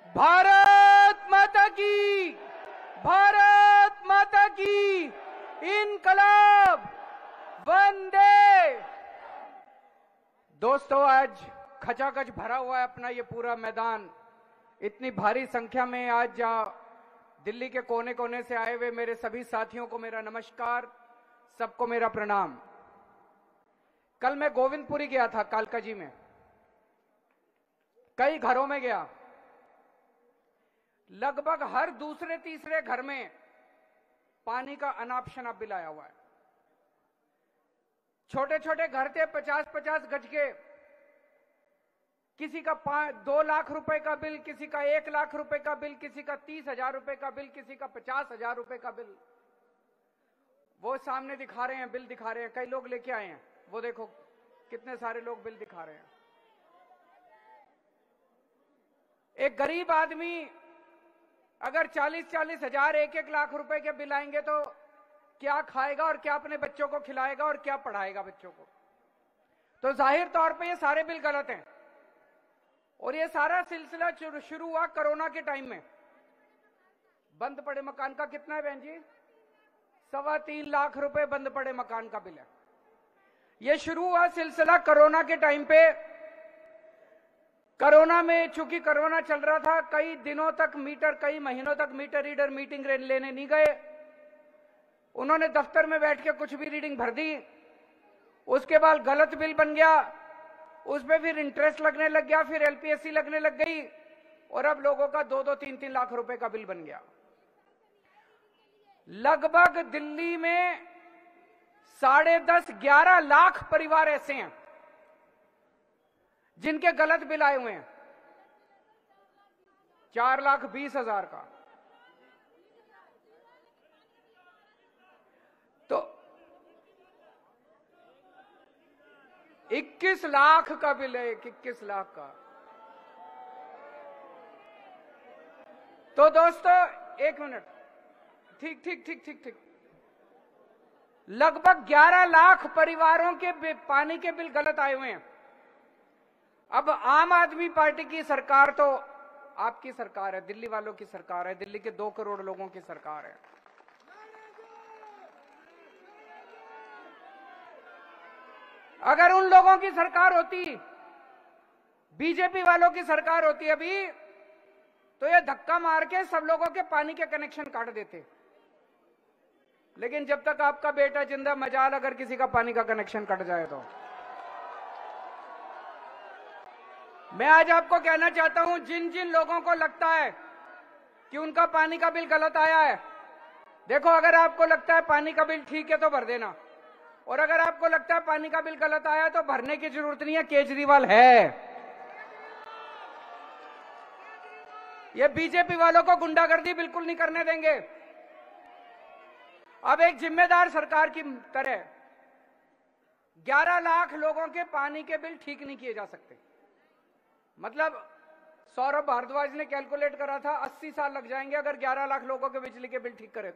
भारत माता की, भारत माता की, इनकलाब, वंदे। दोस्तों, आज खचाखच भरा हुआ है अपना ये पूरा मैदान। इतनी भारी संख्या में आज दिल्ली के कोने कोने से आए हुए मेरे सभी साथियों को मेरा नमस्कार, सबको मेरा प्रणाम। कल मैं गोविंदपुरी गया था, कालका जी में, कई घरों में गया। लगभग हर दूसरे तीसरे घर में पानी का अनाप शनाप बिल आया हुआ है। छोटे छोटे घर थे, 50-50 गज के। किसी का 2 लाख रुपए का बिल, किसी का 1 लाख रुपए का बिल, किसी का 30,000 रुपए का बिल, किसी का 50,000 रुपए का बिल। वो सामने दिखा रहे हैं, बिल दिखा रहे हैं। कई लोग लेके आए हैं, वो देखो कितने सारे लोग बिल दिखा रहे हैं। एक गरीब आदमी अगर 40-40 हजार, 1-1 लाख रुपए के बिल आएंगे तो क्या खाएगा और क्या अपने बच्चों को खिलाएगा और क्या पढ़ाएगा बच्चों को? तो जाहिर तौर पे ये सारे बिल गलत हैं। और ये सारा सिलसिला शुरू हुआ कोरोना के टाइम में। बंद पड़े मकान का कितना है बहन जी? 3.25 लाख रुपए बंद पड़े मकान का बिल है। ये शुरू हुआ सिलसिला कोरोना के टाइम पे। कोरोना में, चूंकि कोरोना चल रहा था, कई दिनों तक मीटर, कई महीनों तक मीटर रीडर मीटिंग लेने नहीं गए। उन्होंने दफ्तर में बैठ के कुछ भी रीडिंग भर दी। उसके बाद गलत बिल बन गया, उस पर फिर इंटरेस्ट लगने लग गया, फिर एलपीएससी लगने लग गई और अब लोगों का 2-2, 3-3 लाख रुपए का बिल बन गया। लगभग दिल्ली में 10.5-11 लाख परिवार ऐसे हैं जिनके गलत बिल आए हुए हैं। 4,20,000 का। तो 21 लाख का बिल है, 21 लाख का। तो दोस्तों, एक मिनट, ठीक ठीक ठीक ठीक ठीक। लगभग 11 लाख परिवारों के पानी के बिल गलत आए हुए हैं। अब आम आदमी पार्टी की सरकार तो आपकी सरकार है, दिल्ली वालों की सरकार है, दिल्ली के 2 करोड़ लोगों की सरकार है। अगर उन लोगों की सरकार होती, बीजेपी वालों की सरकार होती अभी, तो ये धक्का मार के सब लोगों के पानी के कनेक्शन काट देते। लेकिन जब तक आपका बेटा जिंदा, मजाल अगर किसी का पानी का कनेक्शन कट जाए तो। मैं आज आपको कहना चाहता हूं, जिन जिन लोगों को लगता है कि उनका पानी का बिल गलत आया है, देखो, अगर आपको लगता है पानी का बिल ठीक है तो भर देना, और अगर आपको लगता है पानी का बिल गलत आया है तो भरने की जरूरत नहीं है, केजरीवाल है। ये बीजेपी वालों को गुंडागर्दी बिल्कुल नहीं करने देंगे। अब एक जिम्मेदार सरकार की तरह 11 लाख लोगों के पानी के बिल ठीक नहीं किए जा सकते। मतलब सौरभ भारद्वाज ने कैलकुलेट करा था 80 साल लग जाएंगे अगर 11 लाख लोगों के बिजली के बिल ठीक करे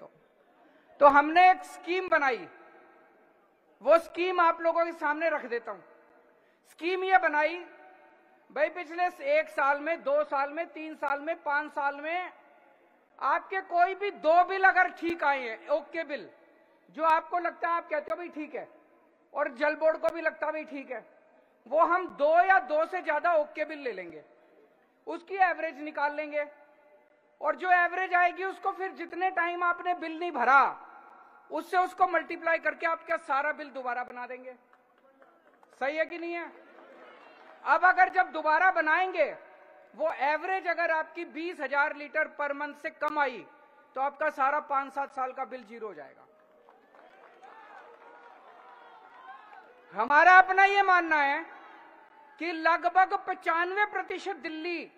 तो हमने एक स्कीम बनाई। वो स्कीम आप लोगों के सामने रख देता हूं। स्कीम ये बनाई, भाई पिछले 1 साल में, 2 साल में, 3 साल में, 5 साल में आपके कोई भी 2 बिल अगर ठीक आए हैं, ओके बिल, जो आपको लगता है, आप कहते हो भाई ठीक है, और जल बोर्ड को भी लगता है भाई ठीक है, वो हम 2 या 2 से ज्यादा ओके बिल ले लेंगे, उसकी एवरेज निकाल लेंगे, और जो एवरेज आएगी उसको फिर जितने टाइम आपने बिल नहीं भरा उससे उसको मल्टीप्लाई करके आपका सारा बिल दोबारा बना देंगे। सही है कि नहीं है? अब अगर जब दोबारा बनाएंगे, वो एवरेज अगर आपकी 20,000 लीटर पर मंथ से कम आई तो आपका सारा 5-7 साल का बिल जीरो हो जाएगा। हमारा अपना ये मानना है कि लगभग 95% दिल्ली,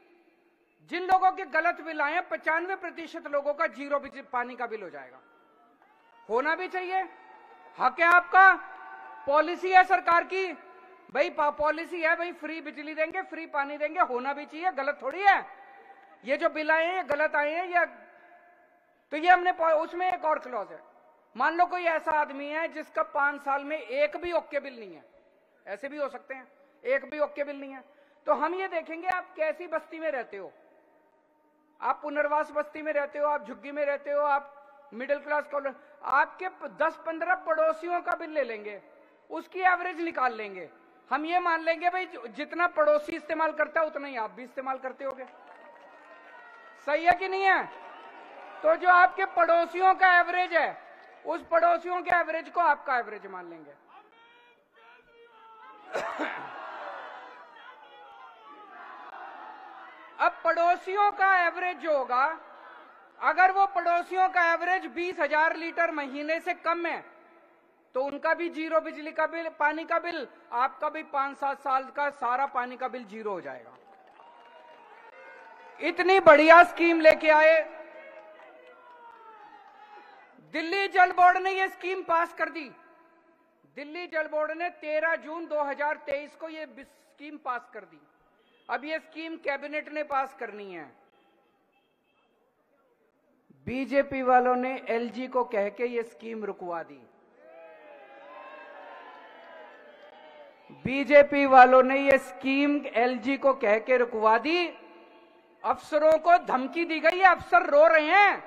जिन लोगों के गलत बिल आए हैं, 95% लोगों का जीरो पानी का बिल हो जाएगा। होना भी चाहिए, हक है आपका, पॉलिसी है सरकार की, भाई पॉलिसी है, भाई फ्री बिजली देंगे, फ्री पानी देंगे, होना भी चाहिए, गलत थोड़ी है। ये जो बिल आए हैं ये गलत आए हैं, या तो ये हमने, उसमें एक और क्लॉज है, मान लो कोई ऐसा आदमी है जिसका 5 साल में एक भी ओके बिल नहीं है, ऐसे भी हो सकते हैं, एक भी ओके बिल नहीं है, तो हम ये देखेंगे आप कैसी बस्ती में रहते हो, आप पुनर्वास बस्ती में रहते हो, आप झुग्गी में रहते हो, आप मिडिल क्लास कॉलोनी, आपके 10-15 पड़ोसियों का बिल ले लेंगे, उसकी एवरेज निकाल लेंगे। हम ये मान लेंगे भाई जितना पड़ोसी इस्तेमाल करता है उतना ही आप भी इस्तेमाल करते होगे। सही है कि नहीं है? तो जो आपके पड़ोसियों का एवरेज है, उस पड़ोसियों के एवरेज को आपका एवरेज मान लेंगे। अब पड़ोसियों का एवरेज जो होगा, अगर वो पड़ोसियों का एवरेज 20,000 लीटर महीने से कम है तो उनका भी जीरो बिजली का बिल, पानी का बिल, आपका भी 5-7 साल का सारा पानी का बिल जीरो हो जाएगा। इतनी बढ़िया स्कीम लेके आए। दिल्ली जल बोर्ड ने यह स्कीम पास कर दी। दिल्ली जल बोर्ड ने 13 जून 2023 को यह स्कीम पास कर दी। अब यह स्कीम कैबिनेट ने पास करनी है। बीजेपी वालों ने एलजी को कह के यह स्कीम रुकवा दी। बीजेपी वालों ने यह स्कीम एलजी को कह के रुकवा दी। अफसरों को धमकी दी गई है, अफसर रो रहे हैं।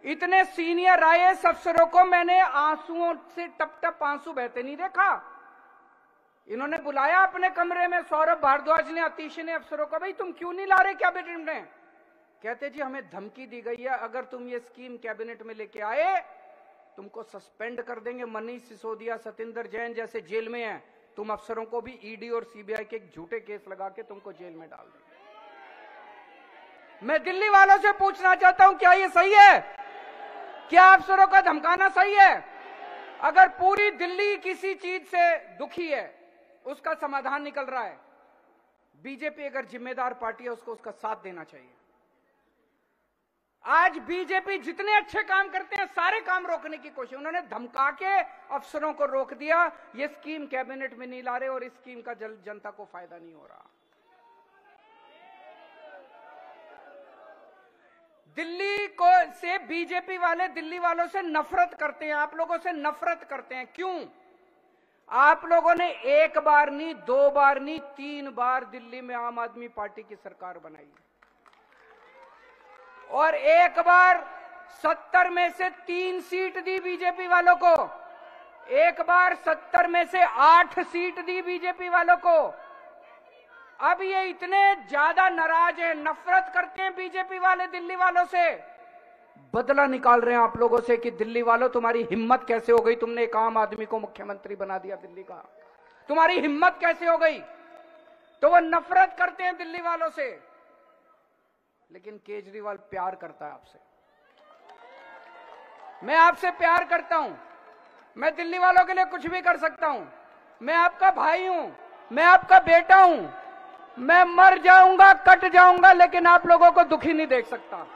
इतने सीनियर आईएएस अफसरों को मैंने आंसुओं से टप टप आंसू बहते नहीं देखा। इन्होंने बुलाया अपने कमरे में, सौरभ भारद्वाज ने, अतीश ने अफसरों को, भाई तुम क्यों नहीं ला रहे कैबिनेट में? कहते जी हमें धमकी दी गई है, अगर तुम ये स्कीम कैबिनेट में लेके आए तुमको सस्पेंड कर देंगे। मनीष सिसोदिया, सतिंदर जैन जैसे जेल में हैं, तुम अफसरों को भी ईडी और सीबीआई के झूठे केस लगा के तुमको जेल में डाल देंगे। मैं दिल्ली वालों से पूछना चाहता हूं, क्या ये सही है? क्या अफसरों का धमकाना सही है? अगर पूरी दिल्ली किसी चीज से दुखी है, उसका समाधान निकल रहा है, बीजेपी अगर जिम्मेदार पार्टी है उसको उसका साथ देना चाहिए। आज बीजेपी जितने अच्छे काम करते हैं सारे काम रोकने की कोशिश, उन्होंने धमका के अफसरों को रोक दिया। ये स्कीम कैबिनेट में नहीं ला रहे और इस स्कीम का जनता को फायदा नहीं हो रहा। दिल्ली को से बीजेपी वाले दिल्ली वालों से नफरत करते हैं, आप लोगों से नफरत करते हैं। क्यों? आप लोगों ने एक बार नहीं, 2 बार नहीं, 3 बार दिल्ली में आम आदमी पार्टी की सरकार बनाई और एक बार 70 में से 3 सीट दी बीजेपी वालों को, एक बार 70 में से 8 सीट दी बीजेपी वालों को। अब ये इतने ज्यादा नाराज हैं, नफरत करते हैं बीजेपी वाले दिल्ली वालों से, बदला निकाल रहे हैं आप लोगों से कि दिल्ली वालों तुम्हारी हिम्मत कैसे हो गई, तुमने एक आम आदमी को मुख्यमंत्री बना दिया दिल्ली का, तुम्हारी हिम्मत कैसे हो गई? तो वो नफरत करते हैं दिल्ली वालों से। लेकिन केजरीवाल प्यार करता है आपसे। मैं आपसे प्यार करता हूं, मैं दिल्ली वालों के लिए कुछ भी कर सकता हूं। मैं आपका भाई हूं, मैं आपका बेटा हूं, मैं मर जाऊंगा, कट जाऊंगा, लेकिन आप लोगों को दुखी नहीं देख सकता।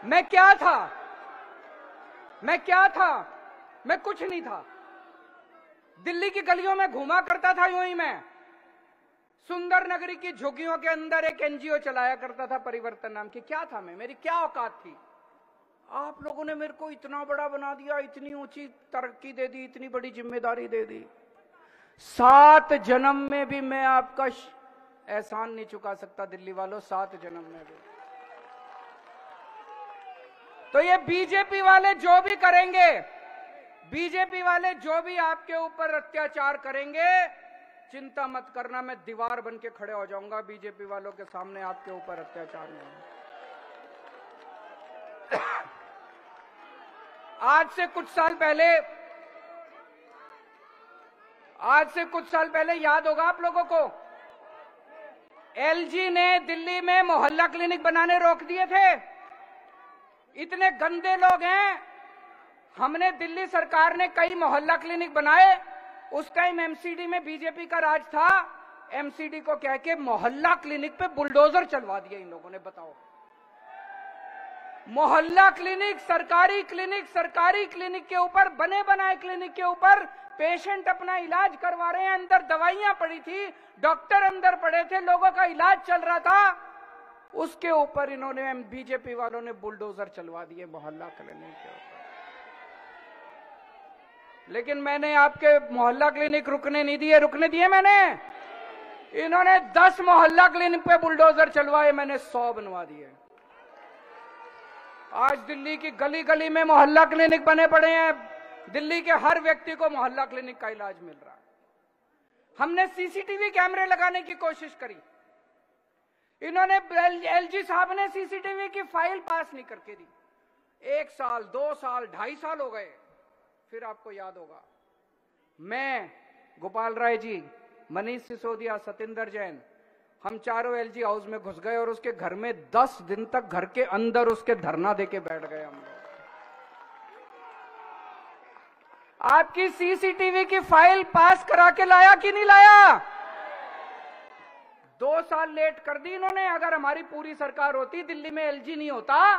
मैं क्या था? मैं क्या था? मैं कुछ नहीं था। दिल्ली की गलियों में घूमा करता था यूं ही मैं। सुंदर नगरी की झुग्गियों के अंदर एक एनजीओ चलाया करता था, परिवर्तन नाम की। क्या था मैं? मेरी क्या औकात थी? आप लोगों ने मेरे को इतना बड़ा बना दिया, इतनी ऊंची तरक्की दे दी, इतनी बड़ी जिम्मेदारी दे दी। 7 जन्म में भी मैं आपका एहसान नहीं चुका सकता दिल्ली वालों, 7 जन्म में भी। तो ये बीजेपी वाले जो भी करेंगे, बीजेपी वाले जो भी आपके ऊपर अत्याचार करेंगे, चिंता मत करना, मैं दीवार बन के खड़े हो जाऊंगा बीजेपी वालों के सामने, आपके ऊपर अत्याचार नहीं। आज से कुछ साल पहले याद होगा आप लोगों को, एलजी ने दिल्ली में मोहल्ला क्लिनिक बनाने रोक दिए थे। इतने गंदे लोग हैं। हमने, दिल्ली सरकार ने कई मोहल्ला क्लिनिक बनाए। उस टाइम एमसीडी में बीजेपी का राज था। एमसीडी को कह के मोहल्ला क्लिनिक पे बुलडोजर चलवा दिया इन लोगों ने। बताओ, मोहल्ला क्लिनिक, सरकारी क्लिनिक के ऊपर, बने बनाए क्लिनिक के ऊपर पेशेंट अपना इलाज करवा रहे हैं। अंदर दवाइयां पड़ी थी, डॉक्टर अंदर पड़े थे, लोगों का इलाज चल रहा था। उसके ऊपर इन्होंने बीजेपी वालों ने बुलडोजर चलवा दिए मोहल्ला क्लिनिक के ऊपर। लेकिन मैंने आपके मोहल्ला क्लिनिक रुकने नहीं दिए, रुकने दिए मैंने? इन्होंने 10 मोहल्ला क्लिनिक पे बुलडोजर चलवाए, मैंने 100 बनवा दिए। आज दिल्ली की गली गली में मोहल्ला क्लिनिक बने पड़े हैं, दिल्ली के हर व्यक्ति को मोहल्ला क्लिनिक का इलाज मिल रहा है। हमने सीसीटीवी कैमरे लगाने की कोशिश करी, इन्होंने एलजी साहब ने सीसीटीवी की फाइल पास नहीं करके दी। 1 साल, 2 साल, 2.5 साल हो गए। फिर आपको याद होगा, मैं, गोपाल राय जी, मनीष सिसोदिया, सतिंदर जैन, हम चारों एलजी हाउस में घुस गए और उसके घर में 10 दिन तक घर के अंदर उसके धरना देके बैठ गए हम लोग। आपकी सीसीटीवी की फाइल पास करा के लाया कि नहीं लाया? 2 साल लेट कर दी इन्होंने। अगर हमारी पूरी सरकार होती, दिल्ली में एलजी नहीं होता,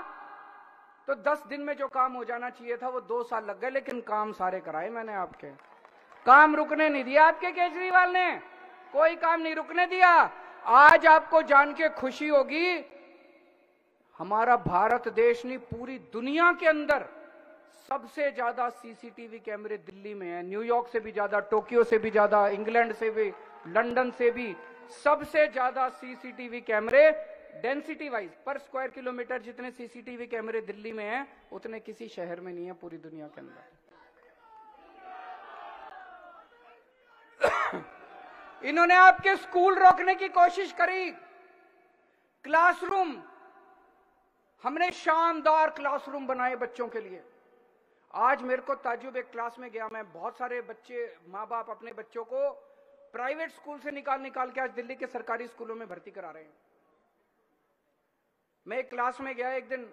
तो 10 दिन में जो काम हो जाना चाहिए था वो 2 साल लग गए। लेकिन काम सारे कराए मैंने आपके, काम रुकने नहीं दिया आपके केजरीवाल ने, कोई काम नहीं रुकने दिया। आज आपको जान के खुशी होगी, हमारा भारत देश नहीं पूरी दुनिया के अंदर सबसे ज्यादा सीसीटीवी कैमरे दिल्ली में है। न्यूयॉर्क से भी ज्यादा, टोक्यो से भी ज्यादा, इंग्लैंड से भी, लंदन से भी सबसे ज्यादा सीसीटीवी कैमरे डेंसिटी वाइज पर स्क्वायर किलोमीटर जितने सीसीटीवी कैमरे दिल्ली में हैं, उतने किसी शहर में नहीं है पूरी दुनिया के अंदर। इन्होंने आपके स्कूल रोकने की कोशिश करी, क्लासरूम, हमने शानदार क्लासरूम बनाए बच्चों के लिए। आज मेरे को ताज्जुब, एक क्लास में गया मैं, बहुत सारे बच्चे, माँ बाप अपने बच्चों को प्राइवेट स्कूल से निकाल के आज दिल्ली के सरकारी स्कूलों में भर्ती करा रहे हैं। मैं एक क्लास में गया एक दिन,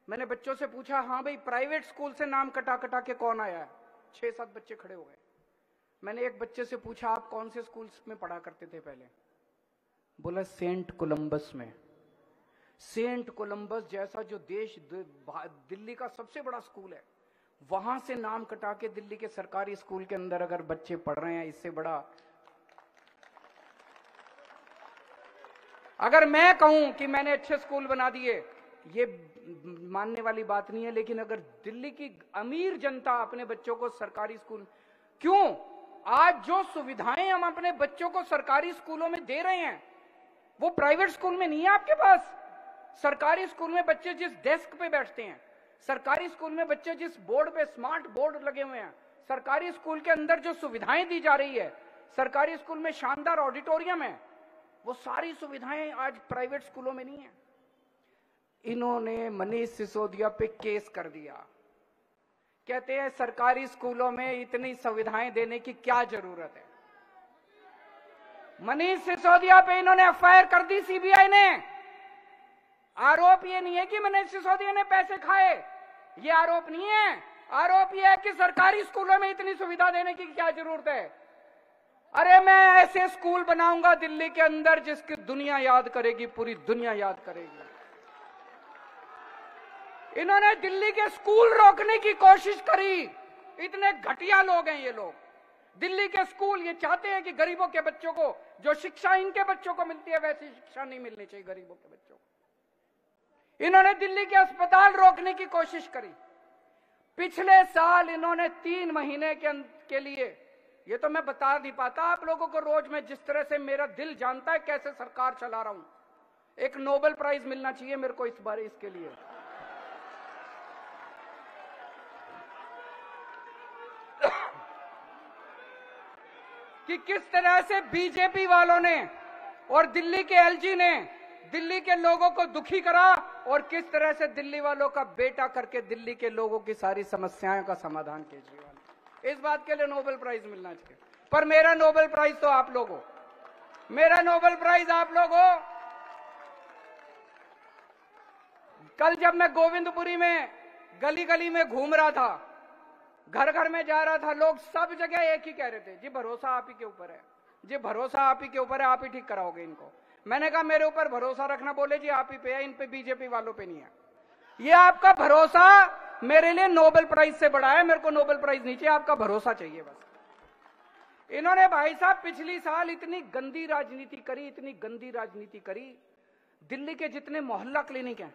मैंने बच्चों से पूछा, हाँ भाई प्राइवेट स्कूल से नाम कटा के कौन आया है? 6-7 बच्चे खड़े हो गए। मैंने एक बच्चे से पूछा, आप कौन से स्कूल में पढ़ा करते थे पहले? बोला सेंट कोलंबस में। सेंट कोलंबस जैसा जो देश, दिल्ली का सबसे बड़ा स्कूल है, वहां से नाम कटा के दिल्ली के सरकारी स्कूल के अंदर अगर बच्चे पढ़ रहे हैं, इससे बड़ा। अगर मैं कहूं कि मैंने अच्छे स्कूल बना दिए, ये मानने वाली बात नहीं है, लेकिन अगर दिल्ली की अमीर जनता अपने बच्चों को सरकारी स्कूल, क्यों आज जो सुविधाएं हम अपने बच्चों को सरकारी स्कूलों में दे रहे हैं वो प्राइवेट स्कूल में नहीं है आपके पास? सरकारी स्कूल में बच्चे जिस डेस्क पे बैठते हैं, सरकारी स्कूल में बच्चे जिस बोर्ड पे, स्मार्ट बोर्ड लगे हुए हैं, सरकारी स्कूल के अंदर जो सुविधाएं दी जा रही है, सरकारी स्कूल में शानदार ऑडिटोरियम है, वो सारी सुविधाएं आज प्राइवेट स्कूलों में नहीं है। इन्होंने मनीष सिसोदिया पे केस कर दिया, कहते हैं सरकारी स्कूलों में इतनी सुविधाएं देने की क्या जरूरत है। मनीष सिसोदिया पे इन्होंने एफआईआर कर दी सीबीआई ने। आरोप ये नहीं है कि मनीष सिसोदिया ने पैसे खाए, ये आरोप नहीं है। आरोप ये है कि सरकारी स्कूलों में इतनी सुविधा देने की क्या जरूरत है। अरे मैं ऐसे स्कूल बनाऊंगा दिल्ली के अंदर जिसकी दुनिया याद करेगी, पूरी दुनिया याद करेगी। इन्होंने दिल्ली के स्कूल रोकने की कोशिश करी। इतने घटिया लोग हैं ये लोग। दिल्ली के स्कूल ये चाहते हैं कि गरीबों के बच्चों को जो शिक्षा इनके बच्चों को मिलती है वैसी शिक्षा नहीं मिलनी चाहिए गरीबों के बच्चों को। इन्होंने दिल्ली के अस्पताल रोकने की कोशिश करी। पिछले साल इन्होंने 3 महीने के लिए, ये तो मैं बता नहीं पाता आप लोगों को, रोज मैं जिस तरह से मेरा दिल जानता है कैसे सरकार चला रहा हूं, एक नोबेल प्राइज मिलना चाहिए मेरे को इस बार इसके लिए। कि किस तरह से बीजेपी वालों ने और दिल्ली के एलजी ने दिल्ली के लोगों को दुखी करा और किस तरह से दिल्ली वालों का बेटा करके दिल्ली के लोगों की सारी समस्याओं का समाधान केजरीवाल। इस बात के लिए नोबेल प्राइज मिलना चाहिए। पर मेरा नोबेल प्राइज तो आप लोग हो, मेरा नोबेल प्राइज आप लोग हो। कल जब मैं गोविंदपुरी में गली गली में घूम रहा था, घर घर में जा रहा था, लोग सब जगह एक ही कह रहे थे, जी भरोसा आप ही के ऊपर है, जी भरोसा आप ही के ऊपर है, आप ही ठीक कराओगे इनको। मैंने कहा मेरे ऊपर भरोसा रखना, बोले जी आप ही पे है, इन पे बीजेपी वालों पे नहीं है। ये आपका भरोसा मेरे लिए नोबेल प्राइज से बड़ा है, मेरे को नोबेल प्राइज नहीं चाहिए, आपका भरोसा चाहिए बस। इन्होंने भाई साहब पिछली साल इतनी गंदी राजनीति करी, इतनी गंदी राजनीति करी। दिल्ली के जितने मोहल्ला क्लिनिक हैं,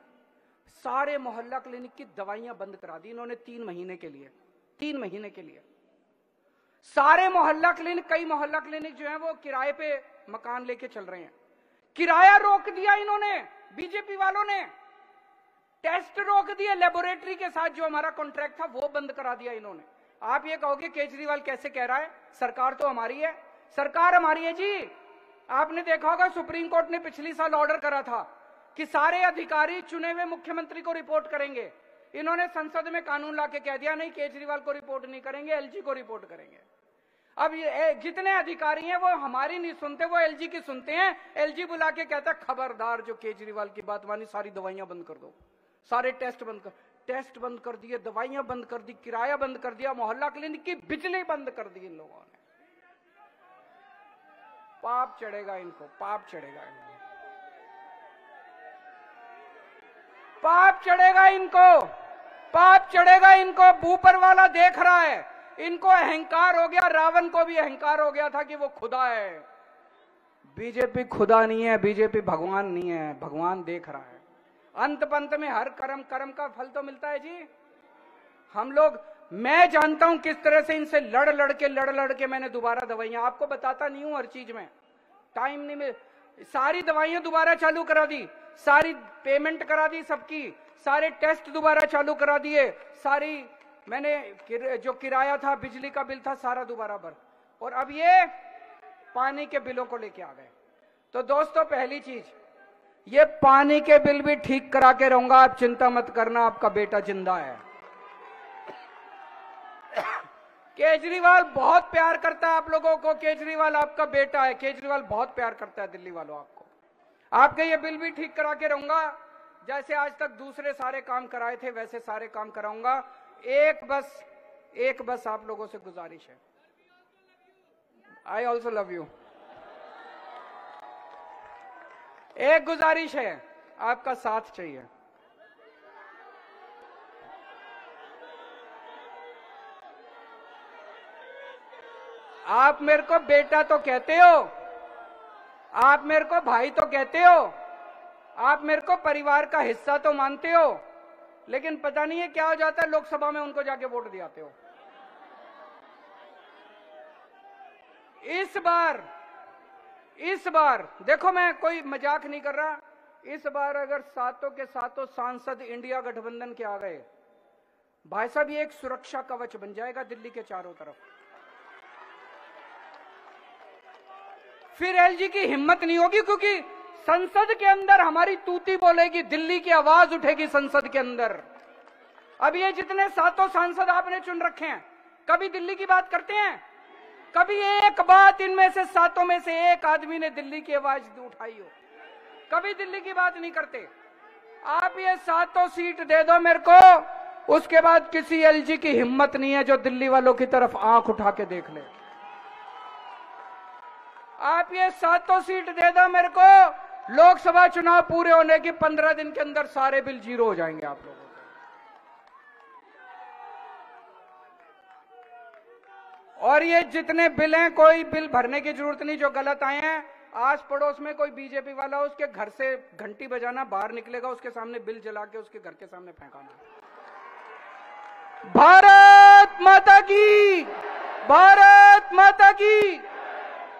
सारे मोहल्ला क्लिनिक की दवाइयां बंद करा दी इन्होंने 3 महीने के लिए। 3 महीने के लिए सारे मोहल्ला क्लिनिक, कई मोहल्ला क्लिनिक जो है वो किराए पे मकान लेके चल रहे हैं। किराया रोक दिया इन्होंने, बीजेपी वालों ने। टेस्ट रोक दिए, लेबोरेटरी के साथ जो हमारा कॉन्ट्रैक्ट था वो बंद करा दिया इन्होंने। आप ये कहोगे केजरीवाल कैसे कह रहा है, सरकार तो हमारी है। सरकार हमारी है जी। आपने देखा होगा सुप्रीम कोर्ट ने पिछली साल ऑर्डर करा था कि सारे अधिकारी चुने हुए मुख्यमंत्री को रिपोर्ट करेंगे। इन्होंने संसद में कानून लाके कह दिया नहीं, केजरीवाल को रिपोर्ट नहीं करेंगे, एलजी को रिपोर्ट करेंगे। अब ये जितने अधिकारी हैं वो हमारी नहीं सुनते, वो एलजी की सुनते हैं। एलजी बुला के कहता है खबरदार जो केजरीवाल की बात मानी सारी दवाइयां बंद कर दो, सारे टेस्ट बंद कर दिए, दवाइयां बंद कर दी, किराया बंद कर दिया, मोहल्ला क्लिनिक की बिजली बंद कर दी इन लोगों ने। पाप चढ़ेगा इनको, पाप चढ़ेगा इनको, पाप चढ़ेगा इनको, पाप चढ़ेगा इनको। ऊपर वाला देख रहा है, इनको अहंकार हो गया। रावण को भी अहंकार हो गया था कि वो खुदा है। बीजेपी खुदा नहीं है, बीजेपी भगवान नहीं है, भगवान देख रहा है। अंत पंत में हर कर्म का फल तो मिलता है जी। हम लोग, मैं जानता हूं किस तरह से इनसे लड़ लड़ के मैंने दोबारा दवाइयां, आपको बताता नहीं हूं हर चीज में, टाइम नहीं मिल। सारी दवाइयां दोबारा चालू करा दी, सारी पेमेंट करा दी सबकी, सारे टेस्ट दोबारा चालू करा दिए, सारी मैंने जो किराया था, बिजली का बिल था, सारा दोबारा भर। और अब ये पानी के बिलों को लेके आ गए। तो दोस्तों पहली चीज, ये पानी के बिल भी ठीक करा के रहूंगा, आप चिंता मत करना, आपका बेटा जिंदा है। केजरीवाल बहुत प्यार करता है आप लोगों को, केजरीवाल आपका बेटा है, केजरीवाल बहुत प्यार करता है दिल्ली वालों आपको। आपके ये बिल भी ठीक करा के रहूंगा, जैसे आज तक दूसरे सारे काम कराए थे वैसे सारे काम कराऊंगा। एक बस आप लोगों से गुजारिश है, आई ऑल्सो लव यू। एक गुजारिश है, आपका साथ चाहिए। आप मेरे को बेटा तो कहते हो, आप मेरे को भाई तो कहते हो, आप मेरे को परिवार का हिस्सा तो मानते हो, लेकिन पता नहीं है क्या हो जाता है, लोकसभा में उनको जाके वोट दिलाते हो। इस बार देखो, मैं कोई मजाक नहीं कर रहा, इस बार अगर सातों के सातों सांसद इंडिया गठबंधन के आ गए, भाई साहब ये एक सुरक्षा कवच बन जाएगा दिल्ली के चारों तरफ। फिर एलजी की हिम्मत नहीं होगी, क्योंकि संसद के अंदर हमारी तूती बोलेगी, दिल्ली की आवाज उठेगी संसद के अंदर। अब ये जितने सातों सांसद आपने चुन रखे हैं, कभी दिल्ली की बात करते हैं? कभी एक बात इनमें से सातों में से एक आदमी ने दिल्ली की आवाज उठाई हो? कभी दिल्ली की बात नहीं करते। आप ये सातों सीट दे दो मेरे को, उसके बाद किसी एलजी की हिम्मत नहीं है जो दिल्ली वालों की तरफ आंख उठा के देख ले। आप ये सातों सीट दे दो मेरे को, लोकसभा चुनाव पूरे होने के 15 दिन के अंदर सारे बिल जीरो हो जाएंगे आप लोगों के। और ये जितने बिल हैं, कोई बिल भरने की जरूरत नहीं जो गलत आए हैं। आस पड़ोस में कोई बीजेपी वाला हो, उसके घर से घंटी बजाना, बाहर निकलेगा उसके सामने बिल जला के उसके घर के सामने फेंकाना। भारत माता की, भारत माता की।